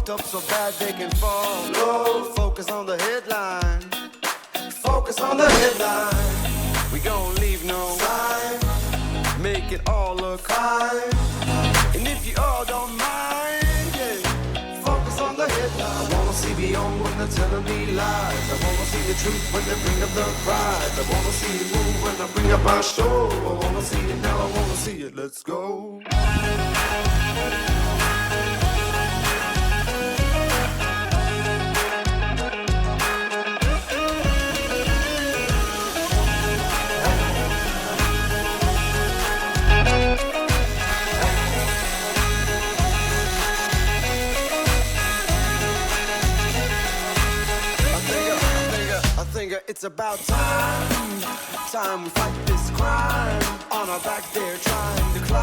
fucked up so bad they can fall. Low, focus on the headline. Focus on the headline. We gon' leave no sign. Make it all look fine. And if you all don't mind, yeah, focus on the headline. I wanna see beyond when they're telling me lies. I wanna see the truth when they bring up the prize. I wanna see you move when I bring up our show. I wanna see it now, I wanna see it, let's go. It's about time we fight this crime. On our back they're trying to climb.